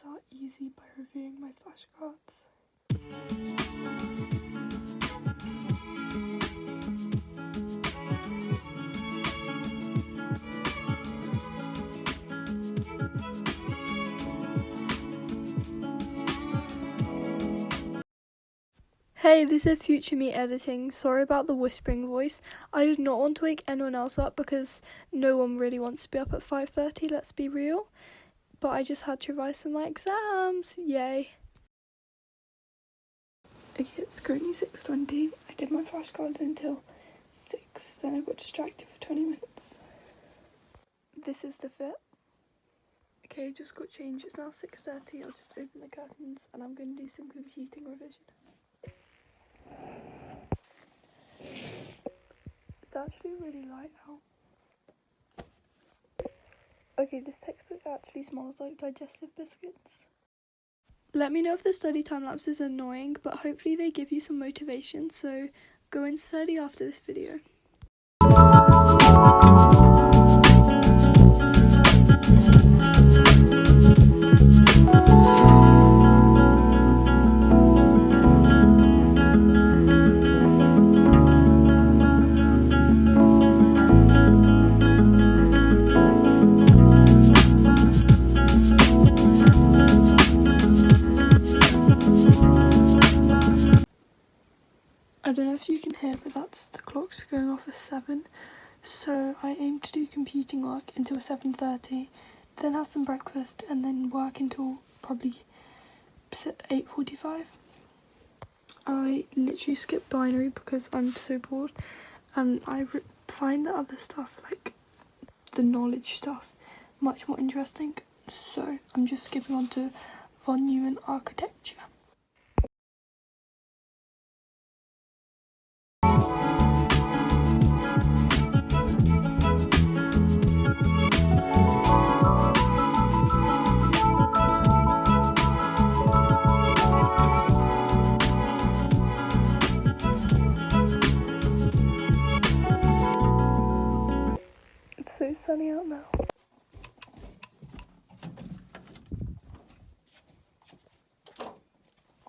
start easy by reviewing my flashcards. Hey, this is future me editing. Sorry about the whispering voice. I did not want to wake anyone else up because no one really wants to be up at 5:30, let's be real. But I just had to revise for my exams. Yay. Okay, it's currently 6:20. I did my flashcards until 6, then I got distracted for 20 minutes. This is the fit. Okay, just got changed. It's now 6:30. I'll just open the curtains and I'm going to do some computing revision. It's actually really light out. Okay, this textbook actually smells like digestive biscuits. Let me know if the study time lapse is annoying, but hopefully they give you some motivation, so go and study after this video. I don't know if you can hear, but that's the clock's going off at 7. So I aim to do computing work until 7:30, then have some breakfast, and then work until probably 8:45. I literally skip binary because I'm so bored, and I find the other stuff, like the knowledge stuff, much more interesting. So I'm just skipping on to von Neumann architecture. So sunny out now.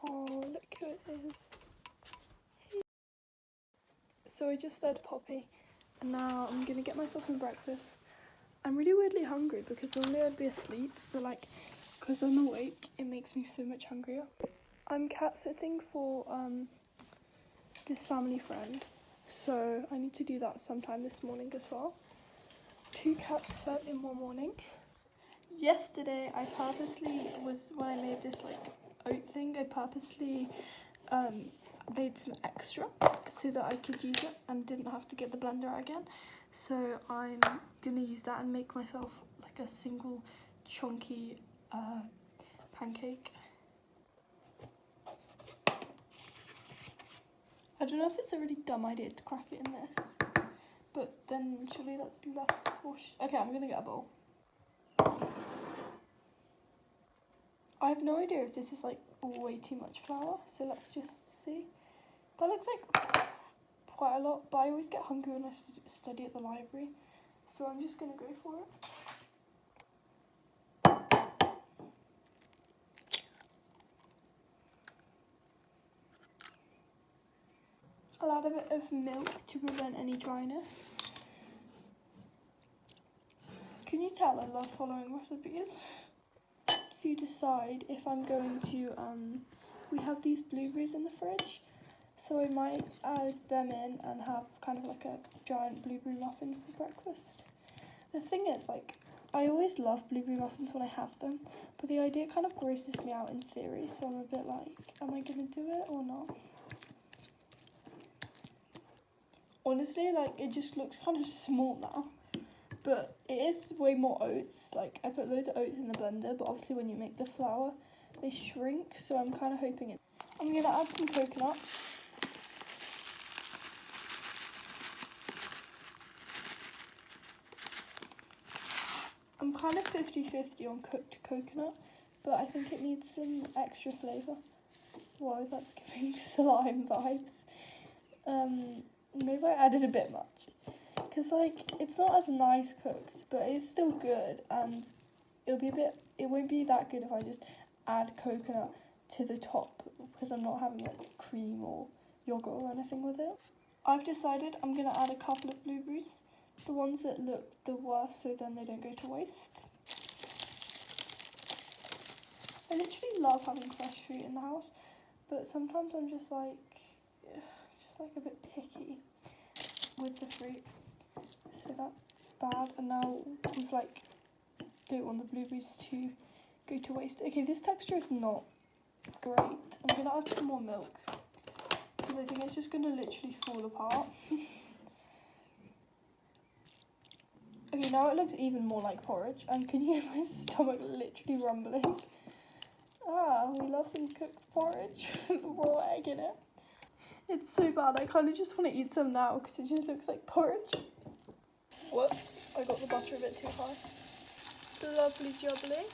Oh, look who it is. Hey. So I just fed Poppy and now I'm gonna get myself some breakfast. I'm really weirdly hungry because normally I'd be asleep, but like because I'm awake it makes me so much hungrier. I'm cat sitting for this family friend, so I need to do that sometime this morning as well. 2 cats fed in one morning. Yesterday I purposely when I made this like oat thing, I purposely made some extra so that I could use it and didn't have to get the blender out again. So I'm gonna use that and make myself like a single chunky pancake. I don't know if it's a really dumb idea to crack it in this, but then surely that's less wash. Okay, I'm gonna get a bowl. I have no idea if this is like way too much flour, so let's just see. That looks like quite a lot, but I always get hungry when I study at the library, so I'm just gonna go for it. I'll add a bit of milk to prevent any dryness. Can you tell I love following recipes? To decide if I'm going to, we have these blueberries in the fridge, so I might add them in and have kind of like a giant blueberry muffin for breakfast. The thing is, like, I always love blueberry muffins when I have them, but the idea kind of grosses me out in theory, so I'm a bit like, am I gonna do it or not? Honestly, like, it just looks kind of small now. But it is way more oats. Like, I put loads of oats in the blender, but obviously when you make the flour, they shrink, so I'm kind of hoping it. I'm going to add some coconut. I'm kind of 50-50 on cooked coconut, but I think it needs some extra flavour. Whoa, that's giving slime vibes. Maybe I added a bit much. Because, like, it's not as nice cooked, but it's still good, and it won't be that good if I just add coconut to the top because I'm not having like cream or yogurt or anything with it. I've decided I'm going to add a couple of blueberries, the ones that look the worst so then they don't go to waste. I literally love having fresh fruit in the house, but sometimes I'm just like a bit picky with the fruit, so that's bad. And now we've like don't want the blueberries to go to waste. Okay, this texture is not great. I'm gonna add some more milk because I think it's just gonna literally fall apart. Okay, now it looks even more like porridge, and can you hear my stomach literally rumbling? Ah, we love some cooked porridge with raw egg in it. It's so bad, I kind of just want to eat some now because it just looks like porridge. Whoops, I got the butter a bit too high. Lovely jubbly.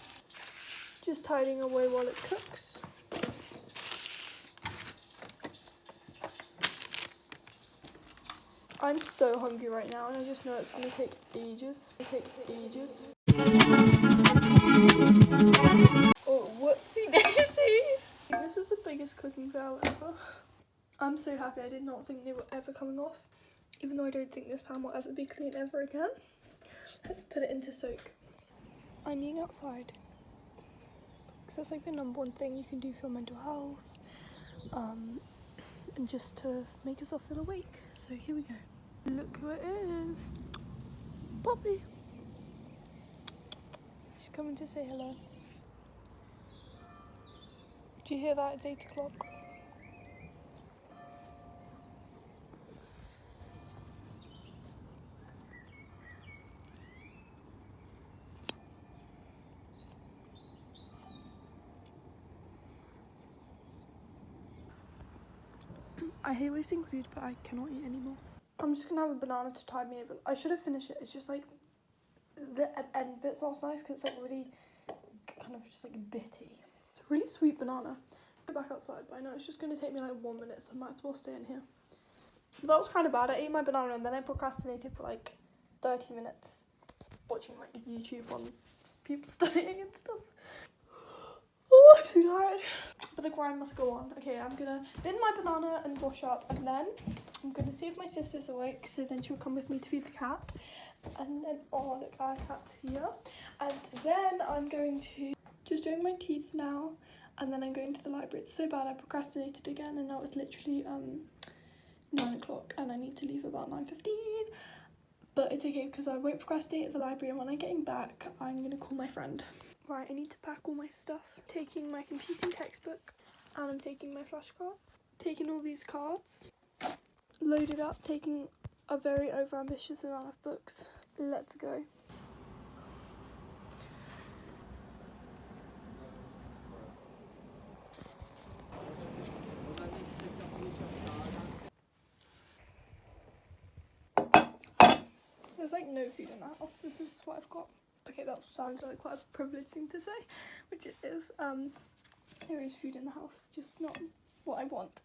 Just hiding away while it cooks. I'm so hungry right now and I just know it's going to take ages. Oh, whoopsie daisy! This is the biggest cooking fail ever. I'm so happy. I did not think they were ever coming off, even though I don't think this pan will ever be clean ever again. Let's put it into soak. I'm eating outside because that's like the #1 thing you can do for your mental health, and just to make yourself feel awake. So here we go. Look who it is, Poppy. She's coming to say hello. Do you hear that? It's 8 o'clock. I hate wasting food, but I cannot eat anymore. I'm just gonna have a banana to tide me over. I should have finished it. It's just like the end bit's not nice because it's like really kind of just like bitty. It's a really sweet banana. Go back outside, but I know it's just gonna take me like 1 minute, so I might as well stay in here. That was kind of bad. I ate my banana and then I procrastinated for like 30 minutes watching like YouTube on people studying and stuff. Oh, I'm so tired. But the grind must go on. Okay, I'm gonna bin my banana and wash up, and then I'm gonna see if my sister's awake, so then she'll come with me to feed the cat. And then, oh look, our cat's here. And then I'm going to just doing my teeth now, and then I'm going to the library. It's so bad I procrastinated again, and now it's literally 9 o'clock and I need to leave about 9:15. But it's okay because I won't procrastinate at the library, and when I'm getting back I'm gonna call my friend. Right, I need to pack all my stuff. Taking my computing textbook, and I'm taking my flashcards. Taking all these cards. Loaded up, taking a very overambitious amount of books. Let's go. There's like no food in the house. This is what I've got. Okay, that sounds like quite a privileged thing to say, which it is. There is food in the house, just not what I want.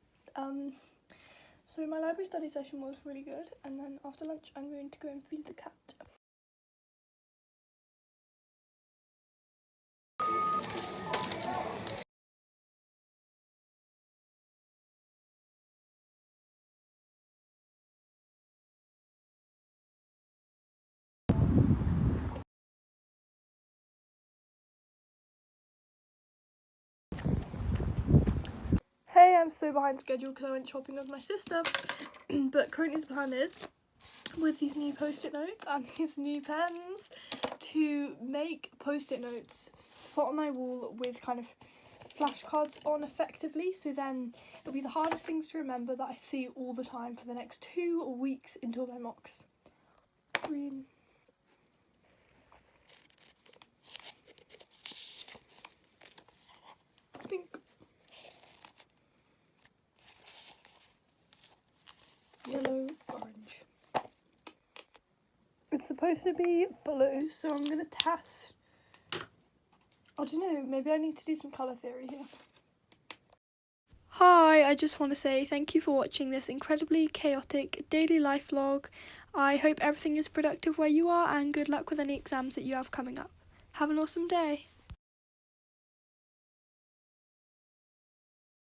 So my library study session was really good, and then after lunch I'm going to go and feed the cat. Hey, I'm so behind schedule because I went shopping with my sister, but currently the plan is, with these new post-it notes and these new pens, to make post-it notes to put on my wall with kind of flashcards on effectively, so then it'll be the hardest things to remember that I see all the time for the next 2 weeks until my mocks. Green. Pink. Yellow, orange. It's supposed to be blue, so I'm gonna test. I don't know, maybe I need to do some colour theory here. Hi, I just want to say thank you for watching this incredibly chaotic daily life vlog. I hope everything is productive where you are, and good luck with any exams that you have coming up. Have an awesome day.